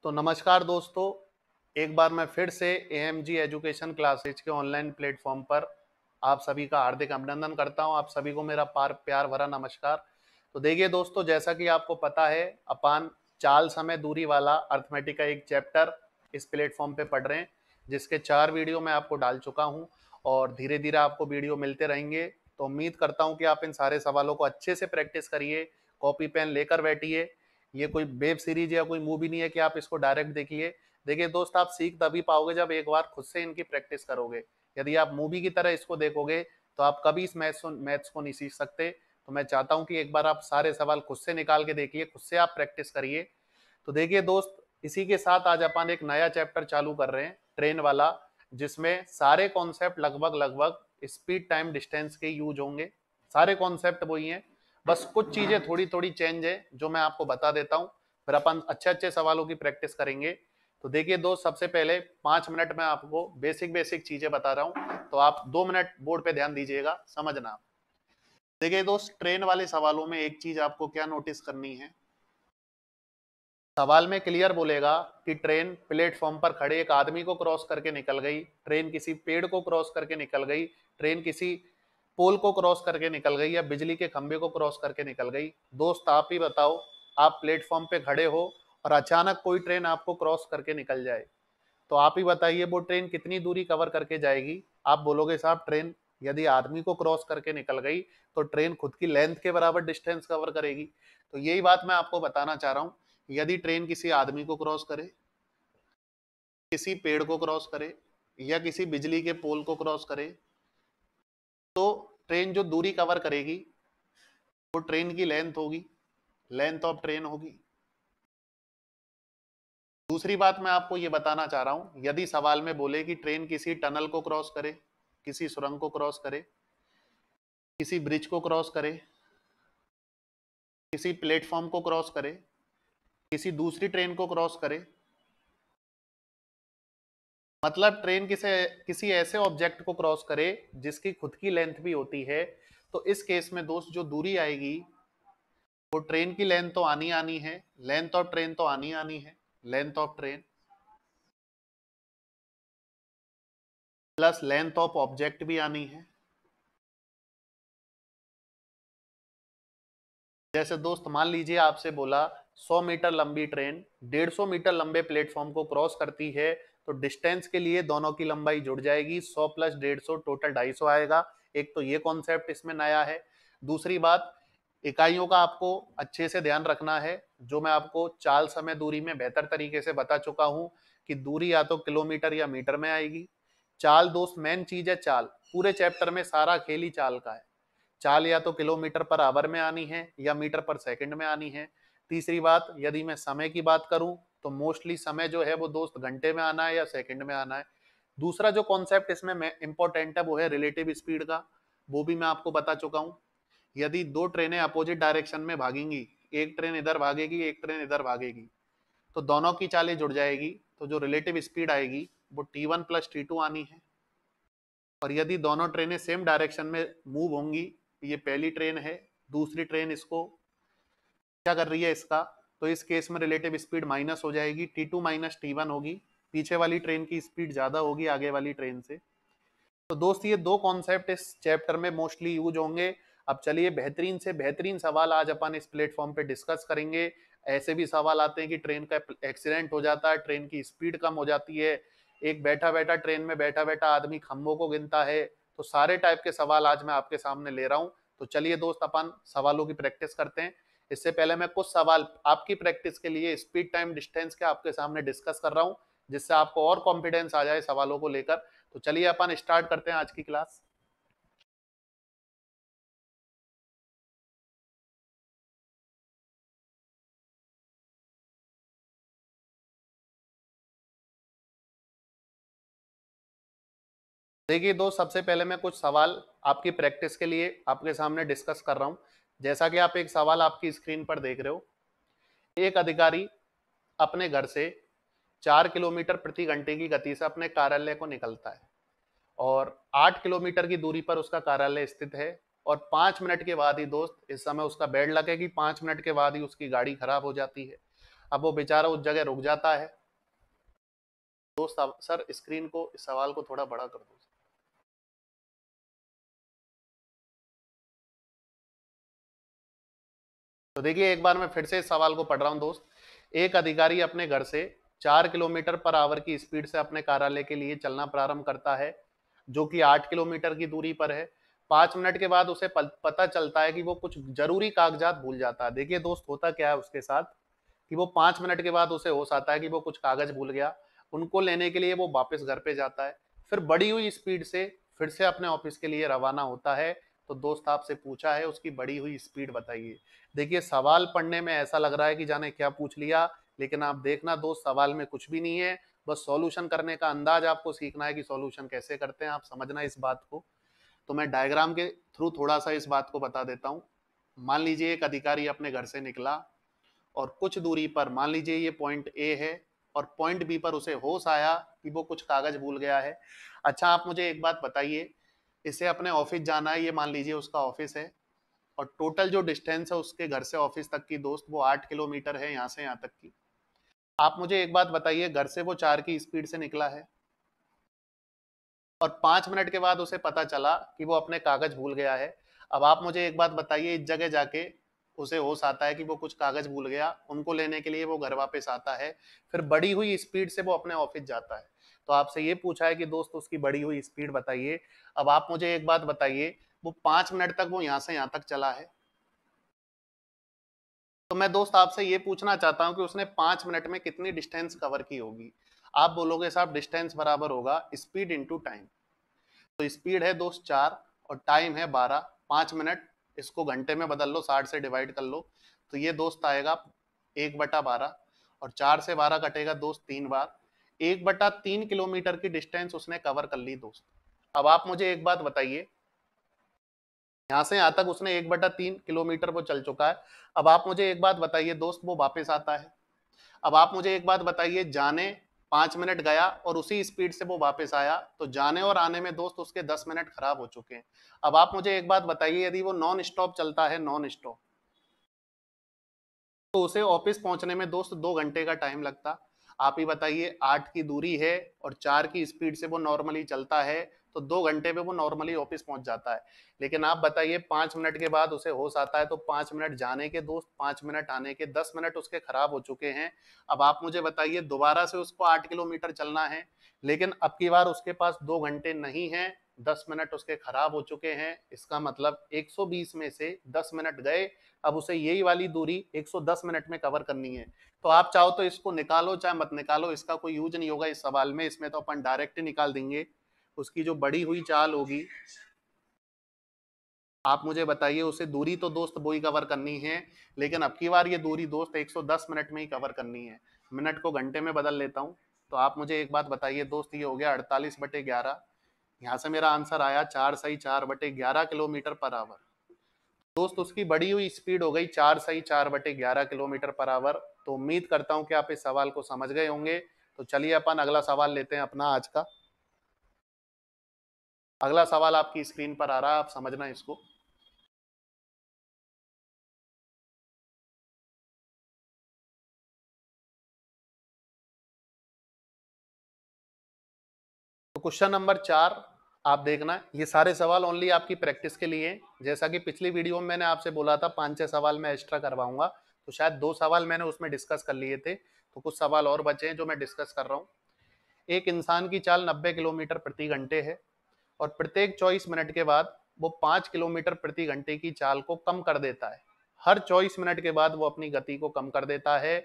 तो नमस्कार दोस्तों, एक बार मैं फिर से एएमजी एजुकेशन क्लासेज के ऑनलाइन प्लेटफॉर्म पर आप सभी का हार्दिक अभिनंदन करता हूं। आप सभी को मेरा प्यार भरा नमस्कार। तो देखिए दोस्तों, जैसा कि आपको पता है, अपन चाल समय दूरी वाला अर्थमेटिक का एक चैप्टर इस प्लेटफॉर्म पे पढ़ रहे हैं, जिसके 4 वीडियो मैं आपको डाल चुका हूं और धीरे धीरे आपको वीडियो मिलते रहेंगे। तो उम्मीद करता हूं कि आप इन सारे सवालों को अच्छे से प्रैक्टिस करिए, कॉपी पेन लेकर बैठिए। ये कोई वेब सीरीज या कोई मूवी नहीं है कि आप इसको डायरेक्ट देखिए। देखिए दोस्त, आप सीख तभी पाओगे जब एक बार खुद से इनकी प्रैक्टिस करोगे। यदि आप मूवी की तरह इसको देखोगे तो आप कभी इस मैथ्स को नहीं सीख सकते। तो मैं चाहता हूं कि एक बार आप सारे सवाल खुद से निकाल के देखिए, खुद से आप प्रैक्टिस करिए। तो देखिए दोस्त, इसी के साथ आज अपन एक नया चैप्टर चालू कर रहे हैं, ट्रेन वाला, जिसमें सारे कॉन्सेप्ट लगभग लगभग स्पीड टाइम डिस्टेंस के यूज होंगे। सारे कॉन्सेप्ट वही हैं, बस कुछ चीजें थोड़ी थोड़ी चेंज है जो मैं आपको बता देता हूँ। फिर अपन अच्छे अच्छे सवालों की प्रैक्टिस करेंगे। तो देखिए दोस्त, सबसे पहले 5 मिनट में आपको बेसिक बेसिक चीजें बता रहा हूँ, तो आप 2 मिनट बोर्ड पे ध्यान दीजिएगा, समझना। देखिए दोस्त, ट्रेन वाले सवालों में एक चीज आपको क्या नोटिस करनी है। सवाल में क्लियर बोलेगा कि ट्रेन प्लेटफॉर्म पर खड़े एक आदमी को क्रॉस करके निकल गई, ट्रेन किसी पेड़ को क्रॉस करके निकल गई, ट्रेन किसी पोल को क्रॉस करके निकल गई या बिजली के खंभे को क्रॉस करके निकल गई। दोस्त आप ही बताओ, आप प्लेटफॉर्म पे खड़े हो और अचानक कोई ट्रेन आपको क्रॉस करके निकल जाए, तो आप ही बताइए वो ट्रेन कितनी दूरी कवर करके जाएगी। आप बोलोगे साहब, ट्रेन यदि आदमी को क्रॉस करके निकल गई तो ट्रेन खुद की लेंथ के बराबर डिस्टेंस कवर करेगी। तो यही बात मैं आपको बताना चाह रहा हूँ। यदि ट्रेन किसी आदमी को क्रॉस करे, किसी पेड़ को क्रॉस करे या किसी बिजली के पोल को क्रॉस करे, तो ट्रेन जो दूरी कवर करेगी वो ट्रेन की लेंथ होगी, लेंथ ऑफ ट्रेन होगी। दूसरी बात मैं आपको ये बताना चाह रहा हूं, यदि सवाल में बोले कि ट्रेन किसी टनल को क्रॉस करे, किसी सुरंग को क्रॉस करे, किसी ब्रिज को क्रॉस करे, किसी प्लेटफॉर्म को क्रॉस करे, किसी दूसरी ट्रेन को क्रॉस करे, मतलब ट्रेन किसी ऐसे ऑब्जेक्ट को क्रॉस करे जिसकी खुद की लेंथ भी होती है, तो इस केस में दोस्त जो दूरी आएगी वो ट्रेन की लेंथ तो आनी आनी है, लेंथ ऑफ ट्रेन तो आनी आनी है, length of train plus length of object भी आनी है। जैसे दोस्त मान लीजिए आपसे बोला 100 मीटर लंबी ट्रेन 150 मीटर लंबे प्लेटफॉर्म को क्रॉस करती है, तो डिस्टेंस के लिए दोनों की लंबाई जुड़ जाएगी, 100 प्लस 150 टोटल 250 आएगा। एक तो ये कॉन्सेप्ट इसमें नया है। दूसरी बात, इकाइयों का आपको अच्छे से ध्यान रखना है, जो मैं आपको चाल समय दूरी में बेहतर तरीके से बता चुका हूं कि दूरी या तो किलोमीटर या मीटर में आएगी। चाल दोस्त मेन चीज है, चाल पूरे चैप्टर में सारा खेल ही चाल का है। चाल या तो किलोमीटर पर आवर में आनी है या मीटर पर सेकंड में आनी है। तीसरी बात, यदि मैं समय की बात करूं तो मोस्टली समय जो है वो दोस्त घंटे में आना है या सेकंड में आना है। दूसरा जो कॉन्सेप्ट इसमें इंपॉर्टेंट है वो है रिलेटिव स्पीड का, वो भी मैं आपको बता चुका हूं। यदि दो ट्रेनें अपोजिट डायरेक्शन में भागेंगी, एक ट्रेन इधर भागेगी एक ट्रेन इधर भागेगी, तो दोनों की चालें जुड़ जाएगी, तो जो रिलेटिव स्पीड आएगी वो T1 प्लस T2 आनी है। और यदि दोनों ट्रेनें सेम डायरेक्शन में मूव होंगी, ये पहली ट्रेन है, दूसरी ट्रेन इसको क्या कर रही है इसका, तो इस केस में रिलेटिव स्पीड माइनस हो जाएगी, T2 माइनस T1 होगी। पीछे वाली ट्रेन की स्पीड ज्यादा होगी आगे वाली ट्रेन से। तो दोस्त ये दो कॉन्सेप्ट इस चैप्टर में मोस्टली यूज होंगे। अब चलिए बेहतरीन से बेहतरीन सवाल आज अपन इस प्लेटफॉर्म पे डिस्कस करेंगे। ऐसे भी सवाल आते हैं कि ट्रेन का एक्सीडेंट हो जाता है, ट्रेन की स्पीड कम हो जाती है, एक बैठा बैठा ट्रेन में बैठा बैठा आदमी खंभों को गिनता है। तो सारे टाइप के सवाल आज मैं आपके सामने ले रहा हूँ। तो चलिए दोस्त, अपन सवालों की प्रैक्टिस करते हैं। इससे पहले मैं कुछ सवाल आपकी प्रैक्टिस के लिए स्पीड टाइम डिस्टेंस के आपके सामने डिस्कस कर रहा हूँ, जिससे आपको और कॉन्फिडेंस आ जाए सवालों को लेकर। तो चलिए अपन स्टार्ट करते हैं आज की क्लास। देखिए दोस्त, सबसे पहले मैं कुछ सवाल आपकी प्रैक्टिस के लिए आपके सामने डिस्कस कर रहा हूं। जैसा कि आप एक सवाल आपकी स्क्रीन पर देख रहे हो, एक अधिकारी अपने घर से 4 किलोमीटर प्रति घंटे की गति से अपने कार्यालय को निकलता है और 8 किलोमीटर की दूरी पर उसका कार्यालय स्थित है। और 5 मिनट के बाद ही दोस्त, इस समय उसका बैड लक है कि 5 मिनट के बाद ही उसकी गाड़ी खराब हो जाती है। अब वो बेचारा उस जगह रुक जाता है। दोस्त अब सर स्क्रीन को, इस सवाल को थोड़ा बड़ा कर दो। तो देखिए एक बार मैं फिर से इस सवाल को पढ़ रहा हूं दोस्त। एक अधिकारी अपने घर से 4 किलोमीटर पर आवर की स्पीड से अपने कार्यालय के लिए चलना प्रारंभ करता है, जो कि 8 किलोमीटर की दूरी पर है। 5 मिनट के बाद उसे पता चलता है कि वो कुछ जरूरी कागजात भूल जाता है। देखिए दोस्त होता क्या है उसके साथ, कि वो 5 मिनट के बाद उसे होश आता है कि वो कुछ कागज भूल गया। उनको लेने के लिए वो वापस घर पे जाता है, फिर बढ़ी हुई स्पीड से फिर से अपने ऑफिस के लिए रवाना होता है। तो दोस्त आपसे पूछा है उसकी बढ़ी हुई स्पीड बताइए। देखिए सवाल पढ़ने में ऐसा लग रहा है कि जाने क्या पूछ लिया, लेकिन आप देखना दोस्त सवाल में कुछ भी नहीं है। बस सॉल्यूशन करने का अंदाज आपको सीखना है कि सॉल्यूशन कैसे करते हैं, आप समझना इस बात को। तो मैं डायग्राम के थ्रू थोड़ा सा इस बात को बता देता हूँ। मान लीजिए एक अधिकारी अपने घर से निकला और कुछ दूरी पर, मान लीजिए ये पॉइंट ए है और पॉइंट बी पर उसे होश आया कि वो कुछ कागज भूल गया है। अच्छा आप मुझे एक बात बताइए, इसे अपने ऑफिस जाना है, ये मान लीजिए उसका ऑफिस है, और टोटल जो डिस्टेंस है उसके घर से ऑफिस तक की दोस्त वो 8 किलोमीटर है यहाँ से यहाँ तक की। आप मुझे एक बात बताइए, घर से वो 4 की स्पीड से निकला है और 5 मिनट के बाद उसे पता चला कि वो अपने कागज भूल गया है। अब आप मुझे एक बात बताइए, इस जगह जाके उसे होश आता है कि वो कुछ कागज भूल गया, उनको लेने के लिए वो घर वापस आता है, फिर बढ़ी हुई स्पीड से वो अपने ऑफिस जाता है। तो आपसे ये पूछा है कि दोस्त उसकी बढ़ी हुई स्पीड बताइए। अब आप मुझे एक बात बताइए, वो 5 मिनट तक वो यहाँ से यहाँ तक चला है, तो मैं दोस्त आपसे ये पूछना चाहता हूं कि उसने 5 मिनट में कितनी डिस्टेंस कवर की होगी। आप बोलोगे साहब डिस्टेंस बराबर होगा स्पीड इंटू टाइम। तो स्पीड है दोस्त 4 और टाइम है 12। 5 मिनट, इसको घंटे में बदल लो, 60 से डिवाइड कर लो, तो ये दोस्त आएगा 1/12। और 4 से 12 कटेगा दोस्त 3 बार। 1/3 किलोमीटर की डिस्टेंस उसने कवर कर ली दोस्त। अब आप मुझे एक बात बताइए, यहाँ से यहाँ तक उसने 1/3 किलोमीटर वो चल चुका है। अब आप मुझे एक बात बताइए दोस्त, वो वापस आता है। अब आप मुझे एक बात बताइए, जाने 5 मिनट गया और उसी स्पीड से वो वापस आया, तो जाने और आने में दोस्त उसके 10 मिनट खराब हो चुके हैं। अब आप मुझे एक बात बताइए, यदि वो नॉन स्टॉप चलता है, नॉन स्टॉप, तो उसे ऑफिस पहुंचने में दोस्त 2 घंटे का टाइम लगता। आप ही बताइए, 8 की दूरी है और 4 की स्पीड से वो नॉर्मली चलता है, तो 2 घंटे में वो नॉर्मली ऑफिस पहुंच जाता है। लेकिन आप बताइए 5 मिनट के बाद उसे होश आता है, तो 5 मिनट जाने के दोस्त, 5 मिनट आने के, 10 मिनट उसके खराब हो चुके हैं। अब आप मुझे बताइए दोबारा से उसको 8 किलोमीटर चलना है, लेकिन अब की बार उसके पास 2 घंटे नहीं है, 10 मिनट उसके खराब हो चुके हैं। इसका मतलब 120 में से 10 मिनट गए, अब उसे यही वाली दूरी 110 मिनट में कवर करनी है। तो आप चाहो तो इसको निकालो चाहे मत निकालो, इसका कोई यूज नहीं होगा इस सवाल में, इसमें तो अपन डायरेक्ट ही निकाल देंगे। उसकी जो बढ़ी हुई चाल होगी, आप मुझे बताइए, उसे दूरी तो दोस्त वही कवर करनी है, लेकिन अब की बार ये दूरी दोस्त 110 मिनट में ही कवर करनी है। मिनट को घंटे में बदल लेता हूँ। तो आप मुझे एक बात बताइए दोस्त, ये हो गया 48/11। यहाँ से मेरा आंसर आया 4×4/11 किलोमीटर पर आवर। दोस्त उसकी बढ़ी हुई स्पीड हो गई 4×4/11 किलोमीटर पर आवर। तो उम्मीद करता हूं कि आप इस सवाल को समझ गए होंगे। तो चलिए अपन अगला सवाल लेते हैं अपना आज का। अगला सवाल आपकी स्क्रीन पर आ रहा है, आप समझना इसको। तो क्वेश्चन नंबर 4, आप देखना, ये सारे सवाल ओनली आपकी प्रैक्टिस के लिए हैं। जैसा कि पिछली वीडियो में मैंने आपसे बोला था 5-6 सवाल मैं एक्स्ट्रा करवाऊंगा, तो शायद 2 सवाल मैंने उसमें डिस्कस कर लिए थे, तो कुछ सवाल और बचे हैं जो मैं डिस्कस कर रहा हूँ। एक इंसान की चाल 90 किलोमीटर प्रति घंटे है और प्रत्येक 24 मिनट के बाद वो 5 किलोमीटर प्रति घंटे की चाल को कम कर देता है। हर 24 मिनट के बाद वो अपनी गति को कम कर देता है।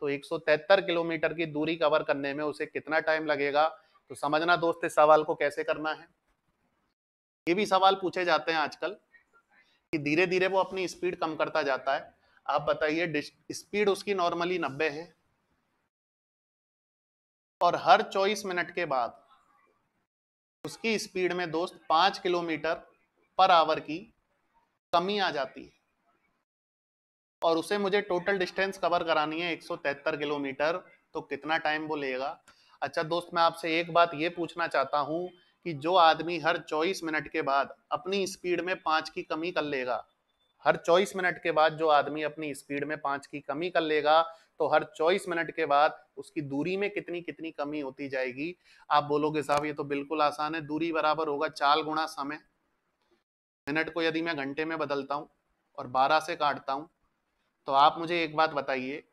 तो 173 किलोमीटर की दूरी कवर करने में उसे कितना टाइम लगेगा। तो समझना दोस्त इस सवाल को कैसे करना है। ये भी सवाल पूछे जाते हैं आजकल कि धीरे धीरे वो अपनी स्पीड कम करता जाता है। आप बताइए, स्पीड उसकी नॉर्मली 90 है और हर 24 मिनट के बाद उसकी स्पीड में दोस्त 5 किलोमीटर पर आवर की कमी आ जाती है, और उसे मुझे टोटल डिस्टेंस कवर करानी है 173 किलोमीटर। तो कितना टाइम वो लेगा। अच्छा दोस्त, मैं आपसे एक बात ये पूछना चाहता हूँ कि जो आदमी हर 24 मिनट के बाद अपनी स्पीड में 5 की कमी कर लेगा, हर 24 मिनट के बाद जो आदमी अपनी स्पीड में 5 की कमी कर लेगा, तो हर 24 मिनट के बाद उसकी दूरी में कितनी कितनी कमी होती जाएगी। आप बोलोगे साहब ये तो बिल्कुल आसान है, दूरी बराबर होगा चाल गुणा समय। मिनट को यदि मैं घंटे में बदलता हूं और 12 से काटता हूं, तो आप मुझे एक बात बताइए,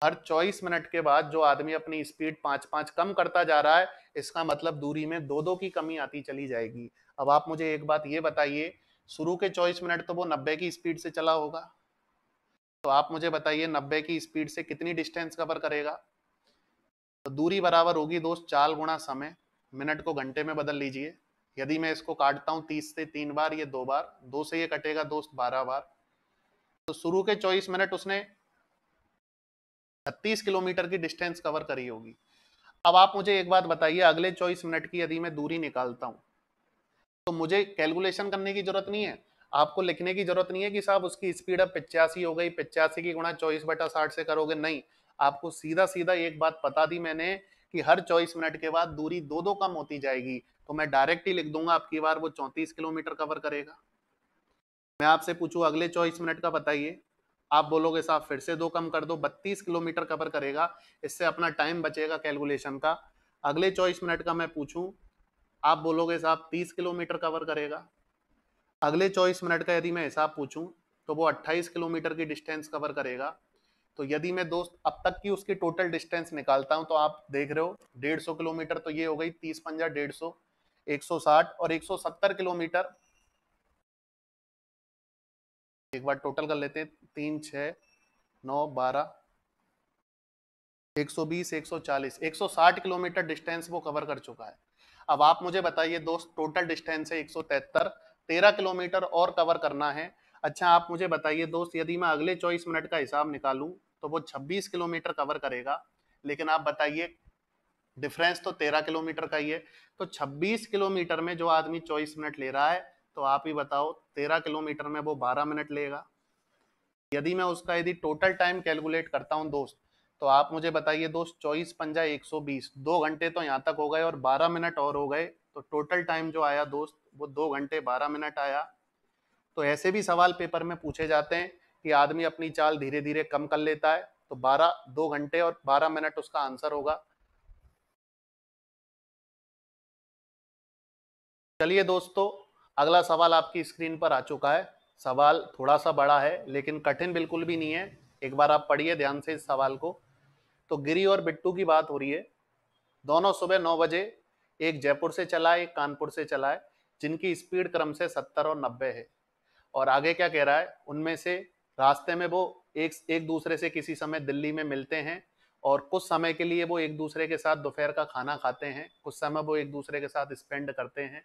हर 24 मिनट के बाद जो आदमी अपनी स्पीड 5-5 कम करता जा रहा है, इसका मतलब दूरी में 2-2 की कमी आती चली जाएगी। अब आप मुझे एक बात ये बताइए, शुरू के 24 मिनट तो वो 90 की स्पीड से चला होगा, तो आप मुझे बताइए 90 की स्पीड से कितनी डिस्टेंस कवर करेगा। तो दूरी बराबर होगी दोस्त चाल गुणा समय। मिनट को घंटे में बदल लीजिए। यदि मैं इसको काटता हूं 30 से 3 बार, ये 2 बार, 2 से ये कटेगा दोस्त 12 बार। तो शुरू के 24 मिनट उसने 36 किलोमीटर की डिस्टेंस कवर करी होगी। अब आप मुझे एक बात बताइए, अगले 24 मिनट की यदि मैं दूरी निकालता हूं, तो मुझे कैलकुलेशन करने की जरूरत नहीं है, आपको लिखने की जरूरत नहीं है कि साहब उसकी स्पीड अब 85 हो गई, 85 की गुणा 24/60 से करोगे, नहीं। आपको सीधा सीधा एक बात बता दी मैंने कि हर 24 मिनट के बाद दूरी 2-2 कम होती जाएगी, तो मैं डायरेक्ट ही लिख दूंगा आपकी बार वो 34 किलोमीटर कवर करेगा। मैं आपसे पूछूं अगले 24 मिनट का बताइए, आप बोलोगे साहब फिर से 2 कम कर दो, 32 किलोमीटर कवर करेगा। इससे अपना टाइम बचेगा कैलकुलेशन का। अगले 24 मिनट का मैं पूछूं, आप बोलोगे साहब 30 किलोमीटर कवर करेगा। अगले 24 मिनट का यदि मैं हिसाब पूछूं, तो वो 28 किलोमीटर की डिस्टेंस कवर करेगा। तो यदि मैं दोस्त अब तक की उसकी टोटल डिस्टेंस निकालता हूं, तो आप देख रहे हो 150 किलोमीटर, तो ये हो गई 30 पंजा 150, 160 और 170 किलोमीटर। एक बार टोटल कर लेते हैं, 3 6 9 12, 120, 140, 160 किलोमीटर डिस्टेंस वो कवर कर चुका है। अब आप मुझे बताइए दोस्त, टोटल डिस्टेंस है 173, 13 किलोमीटर और कवर करना है। अच्छा आप मुझे बताइए दोस्त, यदि मैं अगले 24 मिनट का हिसाब निकालूं, तो वो 26 किलोमीटर कवर करेगा। लेकिन आप बताइए, डिफरेंस तो 13 किलोमीटर का ही है, तो 26 किलोमीटर में जो आदमी 24 मिनट ले रहा है, तो आप ही बताओ 13 किलोमीटर में वो 12 मिनट लेगा। यदि मैं उसका यदि टोटल टाइम कैलकुलेट करता हूं दोस्त, तो आप मुझे बताइए दोस्त, 24 पंजा 120, 2 घंटे तो यहाँ तक हो गए और 12 मिनट और हो गए, तो टोटल टाइम जो आया दोस्त वो 2 घंटे 12 मिनट आया। तो ऐसे भी सवाल पेपर में पूछे जाते हैं कि आदमी अपनी चाल धीरे धीरे कम कर लेता है, तो 2 घंटे और 12 मिनट उसका आंसर होगा। चलिए दोस्तों, अगला सवाल आपकी स्क्रीन पर आ चुका है। सवाल थोड़ा सा बड़ा है लेकिन कठिन बिल्कुल भी नहीं है। एक बार आप पढ़िए ध्यान से इस सवाल को। तो गिरी और बिट्टू की बात हो रही है। दोनों सुबह 9 बजे, एक जयपुर से चला है, एक कानपुर से चला है, जिनकी स्पीड क्रम से 70 और 90 है। और आगे क्या कह रहा है, उनमें से रास्ते में वो एक एक दूसरे से किसी समय दिल्ली में मिलते हैं, और कुछ समय के लिए वो एक दूसरे के साथ दोपहर का खाना खाते हैं, कुछ समय वो एक दूसरे के साथ स्पेंड करते हैं,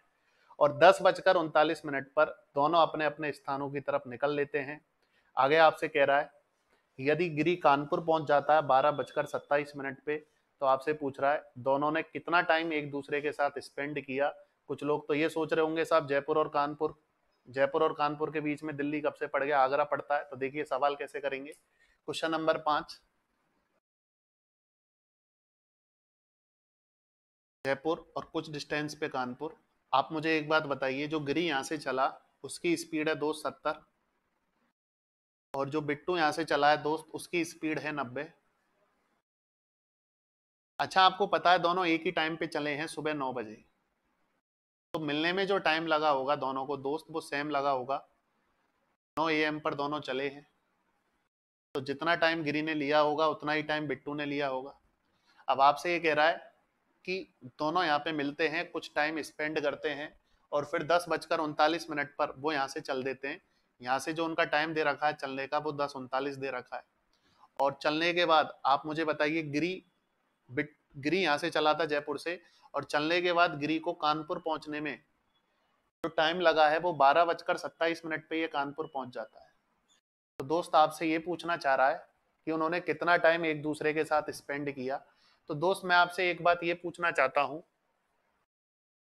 और 10:39 पर दोनों अपने अपने स्थानों की तरफ निकल लेते हैं। आगे आपसे कह रहा है, यदि गिरी कानपुर पहुंच जाता है 12:27 पे, तो आपसे पूछ रहा है दोनों ने कितना टाइम एक दूसरे के साथ स्पेंड किया। कुछ लोग तो ये सोच रहे होंगे साहब जयपुर और कानपुर के बीच में दिल्ली कब से पड़ गया, आगरा पड़ता है। तो देखिए सवाल कैसे करेंगे। क्वेश्चन नंबर 5, जयपुर और कुछ डिस्टेंस पे कानपुर। आप मुझे एक बात बताइए, जो गिरी यहाँ से चला उसकी स्पीड है दोस्त 70, और जो बिट्टू यहाँ से चला है दोस्त उसकी स्पीड है 90। अच्छा आपको पता है दोनों एक ही टाइम पे चले हैं, सुबह 9 बजे। तो मिलने में जो टाइम लगा होगा दोनों को दोस्त वो सेम लगा होगा, 9 AM पर दोनों चले हैं। तो जितना टाइम गिरी ने लिया होगा उतना ही टाइम बिट्टू ने लिया होगा। अब आपसे ये कह रहा है कि दोनों यहाँ पे मिलते हैं, कुछ टाइम स्पेंड करते हैं, और फिर 10:39 पर वो यहाँ से चल देते हैं। यहाँ से जो उनका टाइम दे रखा है चलने का वो 10:39 दे रखा है। और चलने के बाद आप मुझे बताइए, गिरी यहाँ से चला था जयपुर से, और चलने के बाद गिरी को कानपुर पहुंचने में जो टाइम लगा है वो 12:27 पे ये कानपुर पहुंच जाता है। तो दोस्त आपसे ये पूछना चाह रहा है कि उन्होंने कितना टाइम एक दूसरे के साथ स्पेंड किया। तो दोस्त मैं आपसे एक बात ये पूछना चाहता हूँ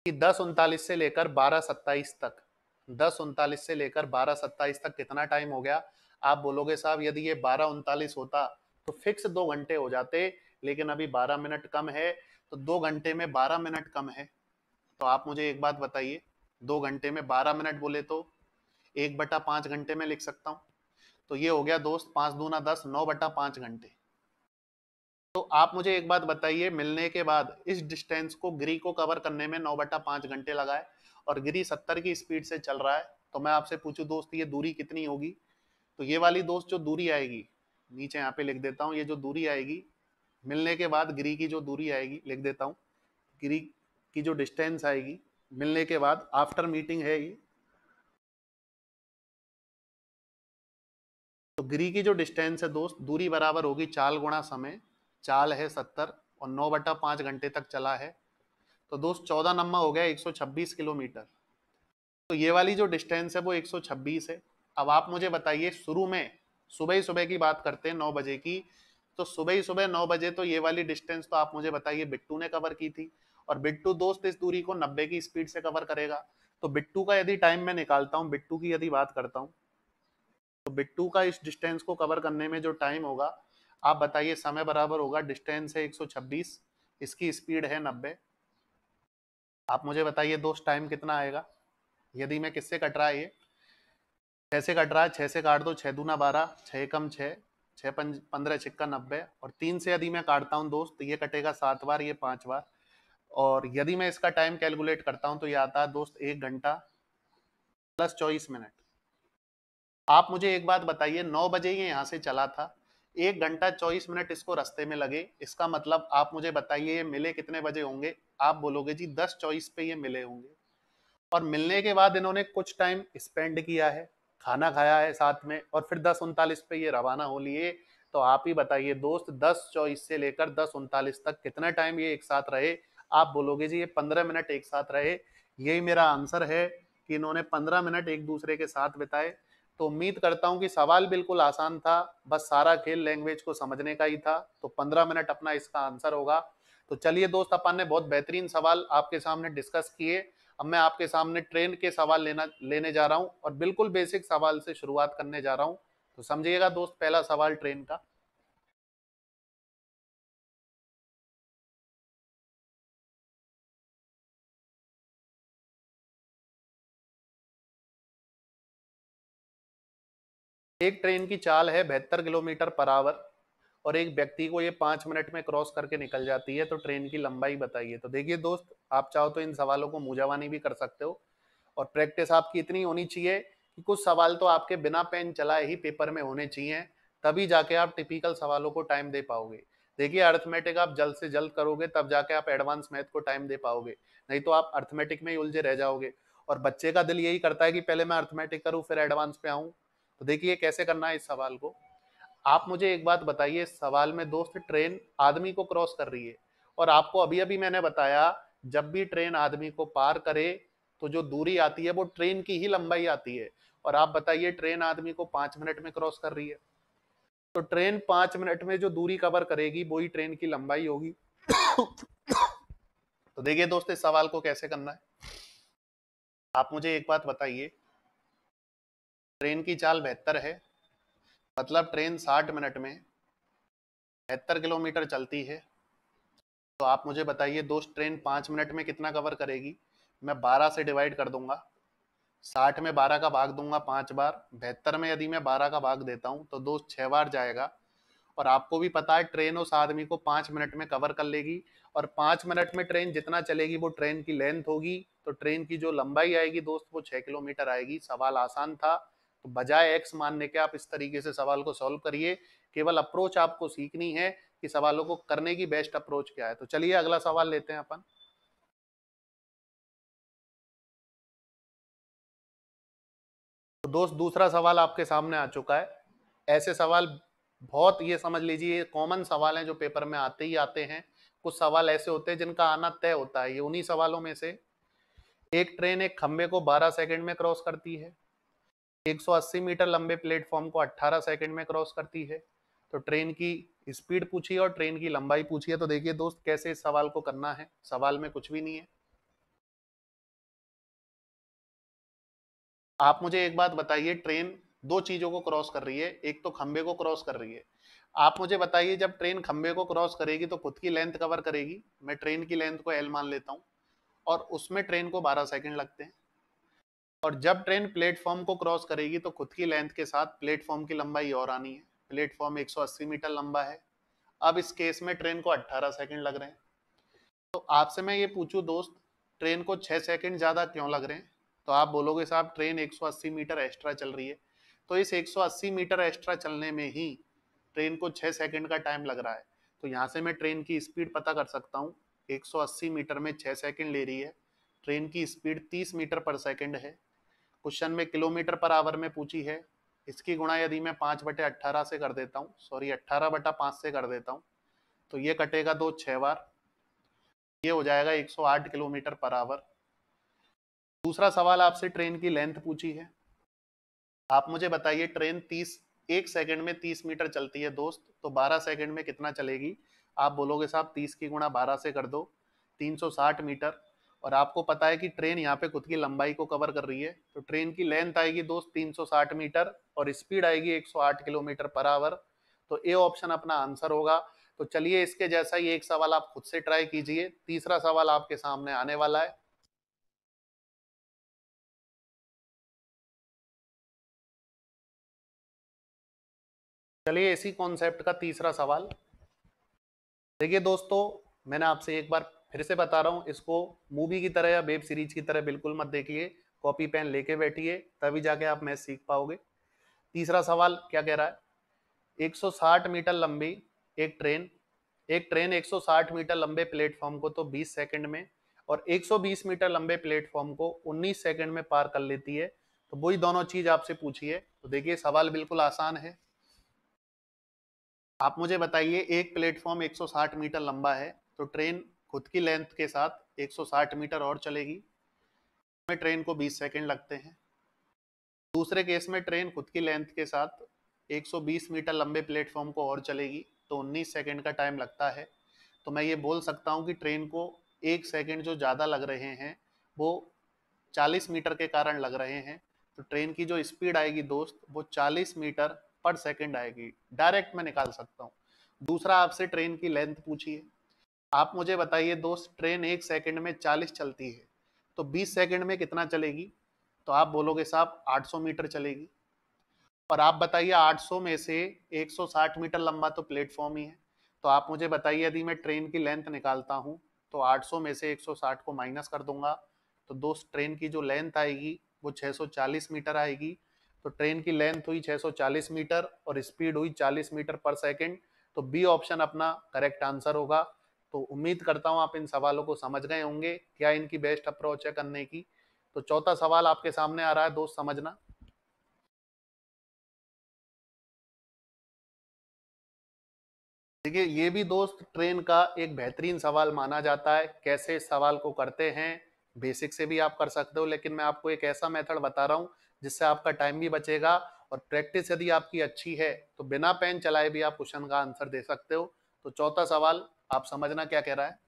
कि 10:39 से लेकर 12:27 तक, 10:39 से लेकर 12:27 तक कितना टाइम हो गया। आप बोलोगे साहब यदि ये 12:39 होता तो फिक्स 2 घंटे हो जाते, लेकिन अभी 12 मिनट कम है, तो 2 घंटे में 12 मिनट कम है। तो आप मुझे एक बात बताइए, 2 घंटे में 12 मिनट बोले तो 1/5 घंटे में लिख सकता हूँ। तो ये हो गया दोस्त 5 दूना 10, 9/5 घंटे। तो आप मुझे एक बात बताइए, मिलने के बाद इस डिस्टेंस को गिरी को कवर करने में 9/5 घंटे लगाए और गिरी 70 की स्पीड से चल रहा है, तो मैं आपसे पूछूं दोस्त ये दूरी कितनी होगी? तो ये वाली दोस्त जो दूरी आएगी, नीचे यहाँ पे लिख देता हूँ, ये जो दूरी आएगी मिलने के बाद गिरी की जो दूरी आएगी, लिख देता हूँ, गिरी की जो डिस्टेंस आएगी मिलने के बाद आफ्टर मीटिंग है ये, तो गिरी की जो डिस्टेंस है दोस्त, दूरी बराबर होगी चाल गुणा समय। चाल है 70 और 9/5 घंटे तक चला है, तो दोस्त 14 नंबर हो गया 126 किलोमीटर। तो ये वाली जो डिस्टेंस है वो 126 है। अब आप मुझे बताइए, शुरू में सुबह ही सुबह की बात करते हैं 9 बजे की, तो सुबह ही सुबह 9 बजे तो ये वाली डिस्टेंस तो आप मुझे बताइए बिट्टू ने कवर की थी, और बिट्टू दोस्त इस दूरी को 90 की स्पीड से कवर करेगा। तो बिट्टू का यदि टाइम मैं निकालता हूँ, बिट्टू की यदि बात करता हूँ, तो बिट्टू का इस डिस्टेंस को कवर करने में जो टाइम होगा, आप बताइए, समय बराबर होगा, डिस्टेंस है 126, इसकी स्पीड है 90। आप मुझे बताइए दोस्त टाइम कितना आएगा? यदि मैं किससे कट रहा है ये, 6 से कट रहा है, 6 से काट दो, 6 दूना 12, 6 कम 6, 6 15 छिक्का 90, और 3 से यदि मैं काटता हूँ दोस्त तो ये कटेगा 7 बार, ये 5 बार, और यदि मैं इसका टाइम कैलकुलेट करता हूँ तो ये आता है दोस्त 1 घंटा प्लस 24 मिनट। आप मुझे एक बात बताइए, 9 बजे ये यहाँ से चला था, 1 घंटा 24 मिनट इसको रास्ते में लगे, इसका मतलब आप मुझे बताइए ये मिले कितने बजे होंगे? आप बोलोगे जी 10:24 पे ये मिले होंगे, और मिलने के बाद इन्होंने कुछ टाइम स्पेंड किया है, खाना खाया है साथ में, और फिर 10:39 पे ये रवाना हो लिए। तो आप ही बताइए दोस्त, 10:24 से लेकर 10:39 तक कितना टाइम ये एक साथ रहे? आप बोलोगे जी ये 15 मिनट एक साथ रहे। यही मेरा आंसर है कि इन्होंने 15 मिनट एक दूसरे के साथ बिताए। तो उम्मीद करता हूं कि सवाल बिल्कुल आसान था, बस सारा खेल लैंग्वेज को समझने का ही था, तो 15 मिनट अपना इसका आंसर होगा। तो चलिए दोस्त, अपन ने बहुत बेहतरीन सवाल आपके सामने डिस्कस किए। अब मैं आपके सामने ट्रेन के सवाल लेने जा रहा हूं, और बिल्कुल बेसिक सवाल से शुरुआत करने जा रहा हूं। तो समझिएगा दोस्त, पहला सवाल ट्रेन का। एक ट्रेन की चाल है 72 किलोमीटर पर आवर, और एक व्यक्ति को ये 5 मिनट में क्रॉस करके निकल जाती है, तो ट्रेन की लंबाई बताइए। तो देखिए दोस्त, आप चाहो तो इन सवालों को मुंहजबानी भी कर सकते हो, और प्रैक्टिस आपकी इतनी होनी चाहिए कि कुछ सवाल तो आपके बिना पेन चलाए ही पेपर में होने चाहिए, तभी जाके आप टिपिकल सवालों को टाइम दे पाओगे। देखिए, अर्थमेटिक आप जल्द से जल्द करोगे तब जाके आप एडवांस मैथ को टाइम दे पाओगे, नहीं तो आप अर्थमेटिक में ही उलझे रह जाओगे। और बच्चे का दिल यही करता है कि पहले मैं अर्थमेटिक करूं फिर एडवांस पे आऊं। तो देखिए कैसे करना है इस सवाल को। आप मुझे एक बात बताइए, इस सवाल में दोस्त ट्रेन आदमी को क्रॉस कर रही है, और आपको अभी अभी मैंने बताया, जब भी ट्रेन आदमी को पार करे तो जो दूरी आती है वो ट्रेन की ही लंबाई आती है। और आप बताइए, ट्रेन आदमी को 5 मिनट में क्रॉस कर रही है, तो ट्रेन 5 मिनट में जो दूरी कवर करेगी वही ट्रेन की लंबाई होगी। तो देखिए दोस्त, इस सवाल को कैसे करना है। आप मुझे एक बात बताइए, ट्रेन की चाल 72 है, मतलब ट्रेन 60 मिनट में 72 किलोमीटर चलती है। तो आप मुझे बताइए दोस्त, ट्रेन 5 मिनट में कितना कवर करेगी? मैं 12 से डिवाइड कर दूंगा, 60 में 12 का भाग दूंगा 5 बार, 72 में यदि मैं 12 का भाग देता हूं तो दोस्त 6 बार जाएगा। और आपको भी पता है ट्रेन उस आदमी को 5 मिनट में कवर कर लेगी, और 5 मिनट में ट्रेन जितना चलेगी वो ट्रेन की लेंथ होगी, तो ट्रेन की जो लंबाई आएगी दोस्त वो 6 किलोमीटर आएगी। सवाल आसान था, तो बजाय एक्स मानने के आप इस तरीके से सवाल को सॉल्व करिए। केवल अप्रोच आपको सीखनी है कि सवालों को करने की बेस्ट अप्रोच क्या है। तो चलिए अगला सवाल लेते हैं अपन। तो दोस्त, दूसरा सवाल आपके सामने आ चुका है। ऐसे सवाल बहुत, ये समझ लीजिए, कॉमन सवाल हैं जो पेपर में आते ही आते हैं। कुछ सवाल ऐसे होते हैं जिनका आना तय होता है, ये उन्हीं सवालों में से। एक ट्रेन एक खंबे को 12 सेकंड में क्रॉस करती है, 180 मीटर लंबे प्लेटफॉर्म को 18 सेकंड में क्रॉस करती है। तो ट्रेन की स्पीड पूछी है और ट्रेन की लंबाई पूछी है। तो देखिए दोस्त, कैसे इस सवाल को करना है। सवाल में कुछ भी नहीं है। आप मुझे एक बात बताइए, ट्रेन दो चीजों को क्रॉस कर रही है, एक तो खंबे को क्रॉस कर रही है। आप मुझे बताइए, जब ट्रेन खंबे को क्रॉस करेगी तो खुद की लेंथ कवर करेगी। मैं ट्रेन की लेंथ को एल मान लेता हूं, और उसमें ट्रेन को 12 सेकंड लगते हैं। और जब ट्रेन प्लेटफॉर्म को क्रॉस करेगी तो खुद की लेंथ के साथ प्लेटफॉर्म की लंबाई और आनी है। प्लेटफॉर्म 180 मीटर लंबा है। अब इस केस में ट्रेन को 18 सेकंड लग रहे हैं। तो आपसे मैं ये पूछूं दोस्त, ट्रेन को 6 सेकंड ज्यादा क्यों लग रहे हैं? तो आप बोलोगे साहब ट्रेन 180 मीटर एक्स्ट्रा चल रही है। तो इस 180 मीटर एक्स्ट्रा चलने में ही ट्रेन को 6 सेकंड का टाइम लग रहा है। तो यहाँ से मैं ट्रेन की स्पीड पता कर सकता हूँ। 180 मीटर में 6 सेकंड ले रही है। ट्रेन की स्पीड 30 मीटर पर सेकंड है। क्वेश्चन में किलोमीटर पर आवर में पूछी है। इसकी गुणा यदि मैं 5/18 से कर देता हूँ, सॉरी 18/5 से कर देता हूँ, तो ये कटेगा 2 6 बार, ये हो जाएगा 108 किलोमीटर पर आवर। दूसरा सवाल आपसे ट्रेन की लेंथ पूछी है। आप मुझे बताइए ट्रेन 1 सेकंड में 30 मीटर चलती है दोस्त, तो 12 सेकंड में कितना चलेगी? आप बोलोगे साहब 30 की गुणा 12 से कर दो, 360 मीटर। और आपको पता है कि ट्रेन यहाँ पे खुद की लंबाई को कवर कर रही है, तो ट्रेन की लेंथ आएगी दोस्त 360 मीटर और स्पीड आएगी 108 किलोमीटर पर आवर। तो ए ऑप्शन अपना आंसर होगा। तो चलिए इसके जैसा ही एक सवाल आप खुद से ट्राई कीजिए। तीसरा सवाल आपके सामने आने वाला है। चलिए इसी कॉन्सेप्ट का तीसरा सवाल देखिए दोस्तों। मैंने आपसे एक बार फिर से बता रहा हूँ, इसको मूवी की तरह या वेब सीरीज की तरह बिल्कुल मत देखिए। कॉपी पेन लेके बैठिए, तभी जाके आप मैथ सीख पाओगे। तीसरा सवाल क्या कह रहा है? 160 मीटर लंबी एक ट्रेन एक ट्रेन 160 मीटर लंबे प्लेटफॉर्म को तो 20 सेकंड में और 120 मीटर लंबे प्लेटफॉर्म को 19 सेकंड में पार कर लेती है। तो वही दोनों चीज आपसे पूछी है। तो देखिए सवाल बिल्कुल आसान है। आप मुझे बताइए एक प्लेटफॉर्म 160 मीटर लंबा है, तो ट्रेन खुद की लेंथ के साथ 160 मीटर और चलेगी, में ट्रेन को 20 सेकंड लगते हैं। दूसरे केस में ट्रेन खुद की लेंथ के साथ 120 मीटर लंबे प्लेटफॉर्म को और चलेगी, तो 19 सेकंड का टाइम लगता है। तो मैं ये बोल सकता हूँ कि ट्रेन को 1 सेकंड जो ज़्यादा लग रहे हैं वो 40 मीटर के कारण लग रहे हैं। तो ट्रेन की जो स्पीड आएगी दोस्त वो 40 मीटर पर सेकंड आएगी। डायरेक्ट मैं निकाल सकता हूँ। दूसरा आपसे ट्रेन की लेंथ पूछी है। आप मुझे बताइए दोस्त ट्रेन 1 सेकंड में 40 चलती है, तो 20 सेकंड में कितना चलेगी? तो आप बोलोगे साहब 800 मीटर चलेगी। और आप बताइए 800 में से 160 मीटर लंबा तो प्लेटफॉर्म ही है। तो आप मुझे बताइए यदि मैं ट्रेन की लेंथ निकालता हूँ तो 800 में से 160 को माइनस कर दूंगा, तो दोस्त ट्रेन की जो लेंथ आएगी वो 640 मीटर आएगी। तो ट्रेन की लेंथ हुई 640 मीटर और स्पीड हुई 40 मीटर पर सेकंड। तो बी ऑप्शन अपना करेक्ट आंसर होगा। तो उम्मीद करता हूँ आप इन सवालों को समझ गए होंगे, क्या इनकी बेस्ट अप्रोच है करने की। तो चौथा सवाल आपके सामने आ रहा है दोस्त, समझना। देखिए ये भी दोस्त ट्रेन का एक बेहतरीन सवाल माना जाता है। कैसे इस सवाल को करते हैं, बेसिक से भी आप कर सकते हो, लेकिन मैं आपको एक ऐसा मेथड बता रहा हूँ जिससे आपका टाइम भी बचेगा और प्रैक्टिस यदि आपकी अच्छी है तो बिना पेन चलाए भी आप क्वेश्चन का आंसर दे सकते हो। तो चौथा सवाल आप समझना क्या कह रहा है।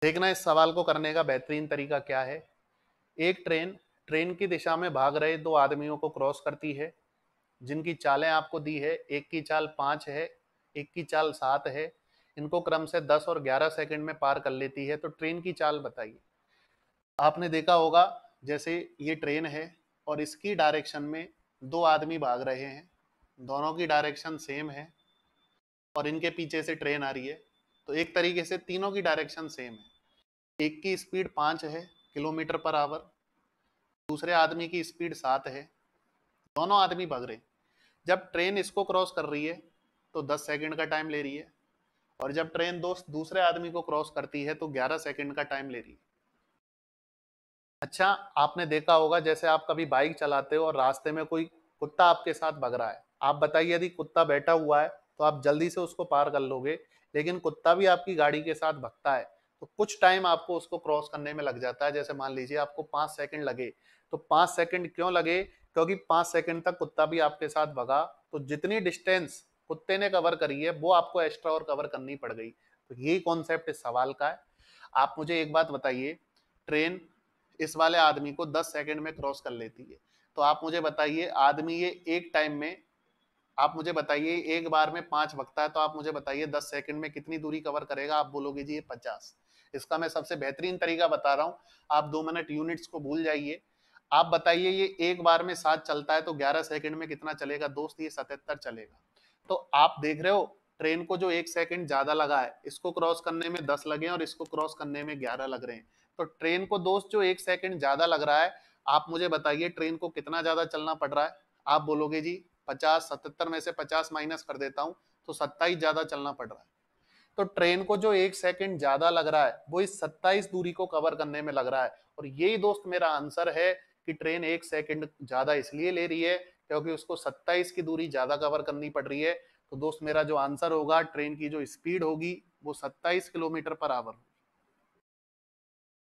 देखना इस सवाल को करने का बेहतरीन तरीका क्या है। एक ट्रेन ट्रेन की दिशा में भाग रहे दो आदमियों को क्रॉस करती है, जिनकी चालें आपको दी है। एक की चाल 5 है, एक की चाल 7 है। इनको क्रम से 10 और 11 सेकंड में पार कर लेती है। तो ट्रेन की चाल बताइए। आपने देखा होगा जैसे ये ट्रेन है और इसकी डायरेक्शन में दो आदमी भाग रहे हैं, दोनों की डायरेक्शन सेम है और इनके पीछे से ट्रेन आ रही है। तो एक तरीके से तीनों की डायरेक्शन सेम है। एक की स्पीड 5 है किलोमीटर पर आवर, दूसरे आदमी की स्पीड 7 है। दोनों आदमी भाग रहे हैं। जब ट्रेन इसको क्रॉस कर रही है तो 10 सेकंड का टाइम ले रही है, और जब ट्रेन दोस्त दूसरे आदमी को क्रॉस करती है तो 11 सेकंड का टाइम ले रही है। अच्छा, आपने देखा होगा जैसे आप कभी बाइक चलाते हो और रास्ते में कोई कुत्ता आपके साथ भाग रहा है। आप बताइए यदि कुत्ता बैठा हुआ है तो आप जल्दी से उसको पार कर लोगे, लेकिन कुत्ता भी आपकी गाड़ी के साथ भगता है तो कुछ टाइम आपको उसको क्रॉस करने में लग जाता है। जैसे मान लीजिए आपको 5 सेकंड लगे, तो 5 सेकंड क्यों लगे? क्योंकि 5 सेकंड तक कुत्ता भी आपके साथ भगा, तो जितनी डिस्टेंस कुत्ते ने कवर करी है वो आपको एक्स्ट्रा और कवर करनी पड़ गई। तो यही कॉन्सेप्ट इस सवाल का है। आप मुझे एक बात बताइए, ट्रेन इस वाले आदमी को 10 सेकंड में क्रॉस कर लेती है, तो आप मुझे बताइए आदमी ये एक टाइम में, आप मुझे बताइए एक बार में 5 भगता है, तो आप मुझे बताइए 10 सेकंड में कितनी दूरी कवर करेगा? आप बोलोगे जी ये 50। इसका मैं सबसे बेहतरीन तरीका बता रहा हूँ, आप 2 मिनट यूनिट्स को भूल जाइए। आप बताइए ये एक बार में 7 चलता है तो 11 सेकंड में कितना चलेगा दोस्त? ये 77 चलेगा। तो आप देख रहे हो ट्रेन को जो 1 सेकंड ज्यादा लगा है, इसको क्रॉस करने में 10 लगे हैं और इसको क्रॉस करने में 11 लग रहे हैं। तो ट्रेन को दोस्त जो 1 सेकंड ज्यादा लग रहा है, आप मुझे बताइए ट्रेन को कितना ज्यादा चलना पड़ रहा है? आप बोलोगे जी 50, 77 में से 50 माइनस कर देता हूं तो 27 ज्यादा चलना पड़ रहा है। तो ट्रेन को जो 1 सेकंड ज्यादा लग रहा है वो इस 27 दूरी को कवर करने में लग रहा है। और यही दोस्त मेरा आंसर है कि ट्रेन 1 सेकंड ज्यादा इसलिए ले रही है क्योंकि उसको 27 की दूरी ज्यादा कवर करनी पड़ रही है। तो दोस्त मेरा जो आंसर होगा, ट्रेन की जो स्पीड होगी वो 27 किलोमीटर पर आवर।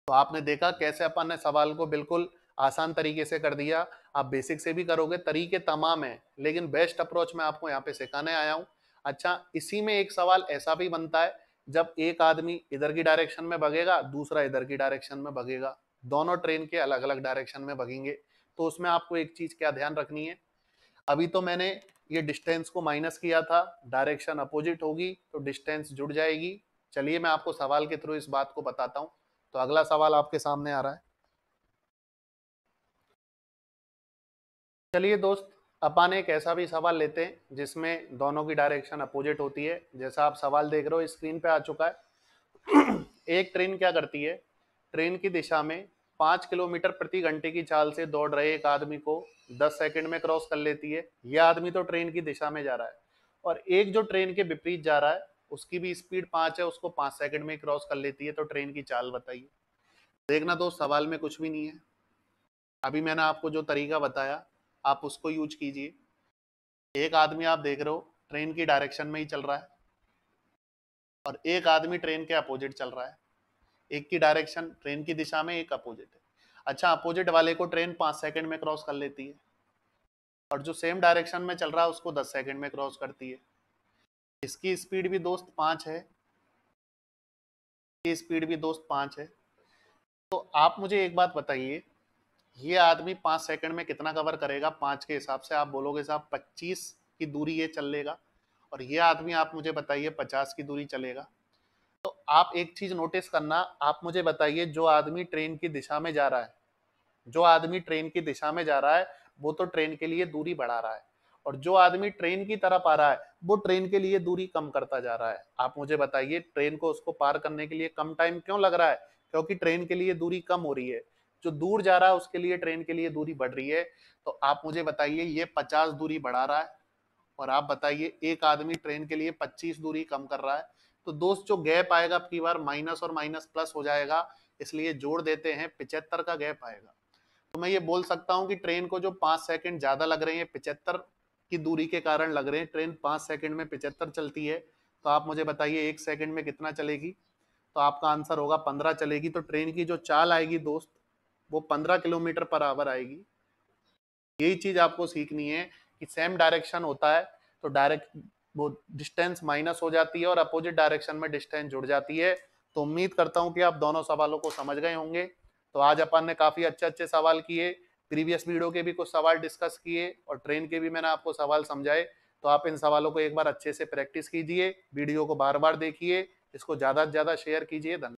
तो आपने देखा कैसे अपन ने सवाल को बिल्कुल आसान तरीके से कर दिया। आप बेसिक से भी करोगे, तरीके तमाम हैं, लेकिन बेस्ट अप्रोच मैं आपको यहाँ पे सिखाने आया हूँ। अच्छा, इसी में एक सवाल ऐसा भी बनता है, जब एक आदमी इधर की डायरेक्शन में भगेगा, दूसरा इधर की डायरेक्शन में भगेगा, दोनों ट्रेन के अलग अलग डायरेक्शन में भगेंगे, तो उसमें आपको एक चीज क्या ध्यान रखनी है? अभी तो मैंने ये डिस्टेंस को माइनस किया था, डायरेक्शन अपोजिट होगी तो डिस्टेंस जुड़ जाएगी। चलिए मैं आपको सवाल के थ्रू इस बात को बताता हूँ। तो अगला सवाल आपके सामने आ रहा है। चलिए दोस्त, अपन एक ऐसा भी सवाल लेते हैं जिसमें दोनों की डायरेक्शन अपोजिट होती है। जैसा आप सवाल देख रहे हो स्क्रीन पे आ चुका है। एक ट्रेन क्या करती है, ट्रेन की दिशा में 5 किलोमीटर प्रति घंटे की चाल से दौड़ रहे एक आदमी को 10 सेकंड में क्रॉस कर लेती है। यह आदमी तो ट्रेन की दिशा में जा रहा है, और एक जो ट्रेन के विपरीत जा रहा है उसकी भी स्पीड 5 है, उसको 5 सेकंड में क्रॉस कर लेती है। तो ट्रेन की चाल बताइए। देखना दोस्त, सवाल में कुछ भी नहीं है। अभी मैंने आपको जो तरीका बताया आप उसको यूज कीजिए। एक आदमी आप देख रहे हो ट्रेन की डायरेक्शन में ही चल रहा है, और एक आदमी ट्रेन के अपोजिट चल रहा है। एक की डायरेक्शन ट्रेन की दिशा में, एक अपोजिट है। अच्छा, अपोजिट वाले को ट्रेन 5 सेकंड में क्रॉस कर लेती है, और जो सेम डायरेक्शन में चल रहा है उसको 10 सेकंड में क्रॉस करती है। इसकी स्पीड भी दोस्त 5 है, इसकी स्पीड भी दोस्त 5 है। तो आप मुझे एक बात बताइए, ये आदमी 5 सेकंड में कितना कवर करेगा? 5 के हिसाब से आप बोलोगे साहब 25 की दूरी ये चल लेगा, और ये आदमी आप मुझे बताइए 50 की दूरी चलेगा। तो आप एक चीज नोटिस करना, आप मुझे बताइए जो आदमी ट्रेन की दिशा में जा रहा है, जो आदमी ट्रेन की दिशा में जा रहा है वो तो ट्रेन के लिए दूरी बढ़ा रहा है, और जो आदमी ट्रेन की तरफ आ रहा है वो ट्रेन के लिए दूरी कम करता जा रहा है। आप मुझे बताइए ट्रेन को उसको पार करने के लिए कम टाइम क्यों लग रहा है? क्योंकि ट्रेन के लिए दूरी कम हो रही है। जो दूर जा रहा है उसके लिए ट्रेन के लिए दूरी बढ़ रही है। तो आप मुझे बताइए ये 50 दूरी बढ़ा रहा है, और आप बताइए एक आदमी ट्रेन के लिए 25 दूरी कम कर रहा है। तो दोस्त जो गैप आएगा अब की बार माइनस और माइनस प्लस हो जाएगा, इसलिए जोड़ देते हैं 75 का गैप आएगा। तो मैं ये बोल सकता हूँ कि ट्रेन को जो 5 सेकंड ज्यादा लग रहे हैं 75 की दूरी के कारण लग रहे हैं। ट्रेन 5 सेकंड में 75 चलती है, तो आप मुझे बताइए 1 सेकंड में कितना चलेगी? तो आपका आंसर होगा 15 चलेगी। तो ट्रेन की जो चाल आएगी दोस्त वो 15 किलोमीटर पर आवर आएगी। यही चीज आपको सीखनी है कि सेम डायरेक्शन होता है तो डायरेक्ट वो डिस्टेंस माइनस हो जाती है और अपोजिट डायरेक्शन में डिस्टेंस जुड़ जाती है। तो उम्मीद करता हूं कि आप दोनों सवालों को समझ गए होंगे। तो आज अपन ने काफी अच्छे अच्छे सवाल किए, प्रीवियस वीडियो के भी कुछ सवाल डिस्कस किए और ट्रेन के भी मैंने आपको सवाल समझाए। तो आप इन सवालों को एक बार अच्छे से प्रैक्टिस कीजिए, वीडियो को बार बार देखिए, इसको ज्यादा से ज्यादा शेयर कीजिए। धन्यवाद।